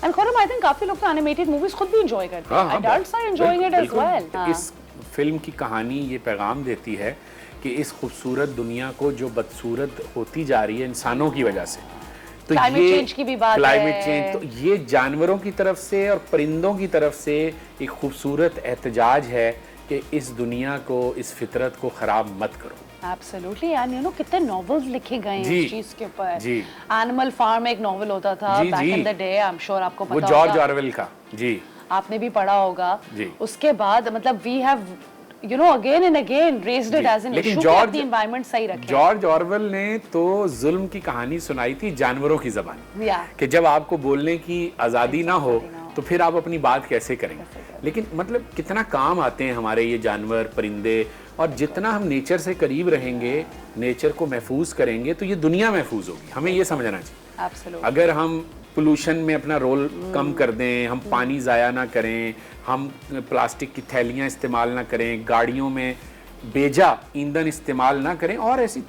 And Khurram I think काफी लोग तो एनिमेटेड मूवीज खुद भी एंजॉय करते हैं, adults are enjoying it as well. इस फिल्म की कहानी ये पैगाम देती है कि इस खूबसूरत दुनिया को जो बदसूरत होती जा रही है इंसानों की वजह से, तो क्लाइमेट चेंज की भी बात है, क्लाइमेट चेंज, तो ये जानवरों की तरफ से और परिंदों की तरफ से एक खूबसूरत एहतजाज है कि इस दुनिया को, इस फितरत को खराब मत करो। Absolutely, and you know कितने novels लिखे गए हैं इस चीज के ऊपर। जी, Animal Farm एक novel होता था back in the day, I'm sure आपको पता होगा। वो जॉर्ज ऑरवेल का, जी आपने भी पढ़ा होगा। जी। उसके बाद मतलब we have you know again and again raised it as an issue कि अपनी environment सही रखें। जॉर्ज ऑरवेल ने तो जुल्म की कहानी सुनाई थी जानवरों की ज़बान, कि जब आपको बोलने की आज़ादी ना हो तो फिर आप अपनी बात कैसे करेंगे। लेकिन मतलब कितना काम आते हैं हमारे ये जानवर, परिंदे, और जितना हम नेचर से करीब रहेंगे, नेचर को महफूज करेंगे, तो ये दुनिया महफूज होगी। हमें ये समझना चाहिए। Absolutely. अगर हम पोल्यूशन में अपना रोल कम कर दें, हम पानी ज़ाया ना करें, हम प्लास्टिक की थैलियाँ इस्तेमाल ना करें, गाड़ियों में बेजा ईंधन इस्तेमाल ना करें, और ऐसी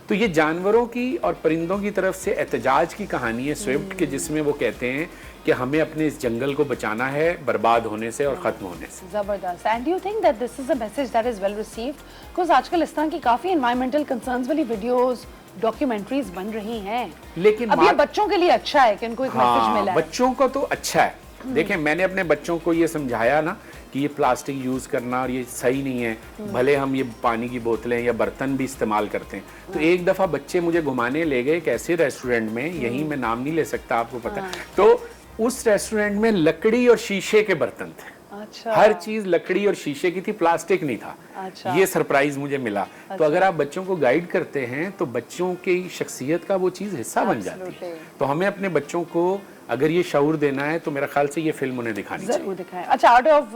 तो ये जानवरों की और परिंदों की तरफ से एहतजाज की कहानी है स्विफ्ट के, जिसमें वो कहते हैं कि हमें अपने इस जंगल को बचाना है बर्बाद होने से और ख़त्म होने से। ज़बरदस्त। And you think that this is a message that is well received? Because आजकल इस तरह की काफ़ी एनवायरमेंटल कंसर्न्स वाली वीडियोस, डॉक्यूमेंट्रीज बन रही हैं, लेकिन अब ये बच्चों के लिए अच्छा है कि इनको एक मैसेज मिला है। बच्चों को तो अच्छा है। देखें, मैंने अपने बच्चों को ये समझाया ना कि ये प्लास्टिक यूज़ करना और ये सही नहीं है, भले हम ये पानी की बोतलें या बर्तन भी इस्तेमाल करते हैं। तो एक दफ़ा बच्चे मुझे घुमाने ले गए एक ऐसे रेस्टोरेंट में, यहीं मैं नाम नहीं ले सकता, आपको पता है, तो उस रेस्टोरेंट में लकड़ी और शीशे के बर्तन थे। अच्छा। हर चीज लकड़ी और शीशे की थी, प्लास्टिक नहीं था। अच्छा। ये सरप्राइज मुझे मिला। तो अगर आप बच्चों को गाइड करते हैं तो बच्चों की शख्सियत का वो चीज हिस्सा बन जाती है। तो हमें अपने बच्चों को अगर ये शऊर देना है तो मेरा ख्याल से ये फिल्म उन्हें दिखानी चाहिए। जरूर दिखाएं। अच्छा, आउट ऑफ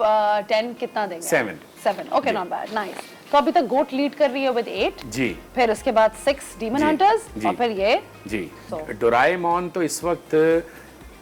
10 कितना देंगे? 7। Okay, not bad, nice. तो अभी तक गोट लीड कर रही है विद 8 जी, फिर उसके बाद 6 डीमन हंटर्स, और फिर ये जी डोराएमोन। तो इस वक्त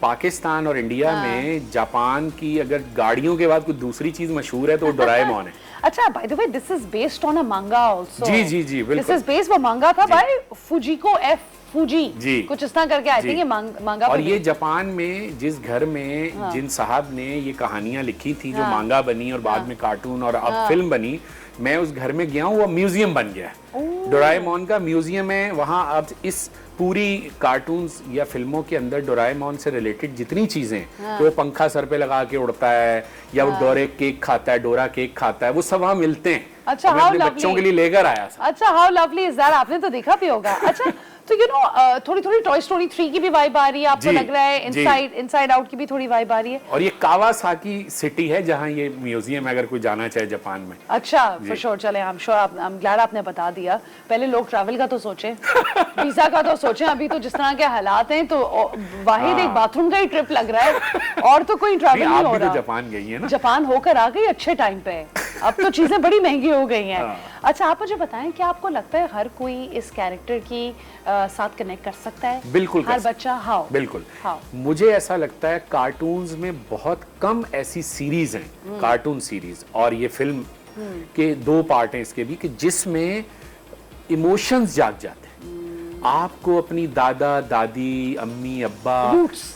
पाकिस्तान और इंडिया में जापान की अगर गाड़ियों के बाद कोई दूसरी चीज मशहूर है तो डोराएमोन है। अच्छा, by the way this is based on a मांगा आल्सो। जी जी जी, बिल्कुल। दिस इज बेस्ड, वो मांगा था बाय फुजिको एफ फूजी जी, कुछ इस तरह करके आई थिंक ये मांगा। और ये जापान में जिस घर में जिन साहब ने ये कहानियां लिखी थी, जो मांगा बनी और बाद में कार्टून और अब फिल्म बनी, मैं उस घर में गया हूँ, वो म्यूजियम बन गया है। डोराएमोन का म्यूजियम है वहाँ। अब इस पूरी कार्टून्स या फिल्मों के अंदर डोराएमोन से रिलेटेड जितनी चीजें, तो वो पंखा सर पे लगा के उड़ता है, या वो डोरे केक खाता है, डोरा केक खाता है, वो सब वहाँ मिलते हैं। अच्छा, मैं अपने बच्चों के लिए लेकर आया। अच्छा, हाउ लवली इज दैट, आपने तो देखा भी होगा। अच्छा, तो यू नो थोड़ी थोड़ी टॉय स्टोरी 3 की भी वाइब आ रही है, आपको लग रहा है इनसाइड आउट की भी थोड़ी वाइब आ रही है। और ये कावासाकी सिटी है जहाँ ये म्यूजियम है, अगर कोई जाना चाहे जापान में। अच्छा, फॉर श्योर। चले, I am sure, I am glad आपने बता दिया। पहले लोग ट्रैवल का तो सोचें, वीजा का तो सोचें। अभी तो जिस तरह के हालात हैं तो वाहिद एक बाथरूम का ही ट्रिप लग रहा है, और तो कोई ट्रैवल नहीं हो रहा। तो जापान गई है ना? जापान होकर आ गई अच्छे टाइम पे। अब तो चीजें बड़ी महंगी हो गई हैं। अच्छा, आप मुझे बताएं, क्या आपको लगता है हर कोई इस कैरेक्टर की साथ कनेक्ट कर सकता है? बिल्कुल, हर बच्चा। हाउ? बिल्कुल। मुझे ऐसा लगता है कार्टून्स में बहुत कम ऐसी सीरीज हैं, कार्टून सीरीज, और ये फिल्म के 2 पार्ट हैं इसके भी, कि जिसमें इमोशंस जाग जाते हैं। आपको अपनी दादा दादी, अम्मी अब्बा,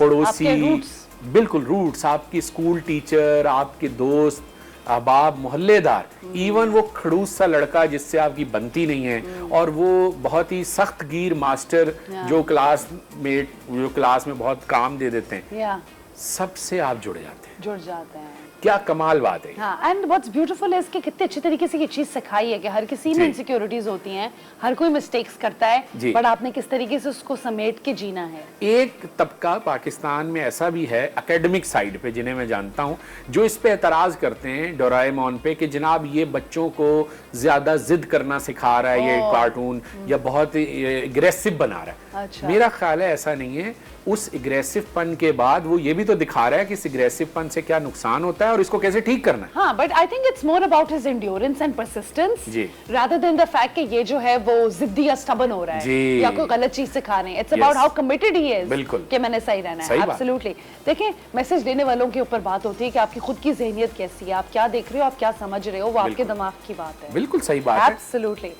पड़ोसी, बिल्कुल रूट्स, आपकी स्कूल टीचर, आपके दोस्त, अहबाब, मोहल्लेदार, इवन वो खड़ूस सा लड़का जिससे आपकी बनती नहीं है, और वो बहुत ही सख्त गिर मास्टर जो क्लास में बहुत काम दे देते हैं, सबसे आप जुड़ जाते हैं। क्या कमाल बात है। हाँ, एंड व्हाट्स ब्यूटीफुल इज कि कितने अच्छे तरीके से ये चीज सिखाई है कि हर किसी में इनसिक्योरिटीज होती हैं, हर कोई मिस्टेक्स करता है, बट आपने किस तरीके से उसको समेट के जीना है। एक तबका पाकिस्तान में ऐसा भी है एकेडमिक साइड पे, जिन्हें मैं जानता हूँ, जो इस पे एतराज करते हैं डोराएमोन पे कि जनाब ये बच्चों को ज्यादा जिद करना सिखा रहा है ये कार्टून, या बहुत एग्रेसिव बना रहा है। अच्छा। मेरा ख्याल है ऐसा नहीं है। उस एग्रेसिव पन के बाद वो ये भी तो दिखा रहा है कि इस एग्रेसिव पन से क्या नुकसान होता है और इसको कैसे ठीक करना है। हाँ, but I think it's more about his endurance and persistence rather than the fact कि ये जो है वो जिद्दी या स्टबन हो रहा है या कोई गलत चीज सिखा रहे हैं। It's about how committed he is कि मैंने सही रहना है। एब्सोल्युटली। देखिए, मैसेज देने वालों के ऊपर बात होती है कि आपकी खुद की ज़हनियत कैसी है, आप क्या देख रहे हो, आप क्या समझ रहे हो, वो आपके दिमाग की बात है। बिल्कुल सही बात है। एब्सोल्युटली।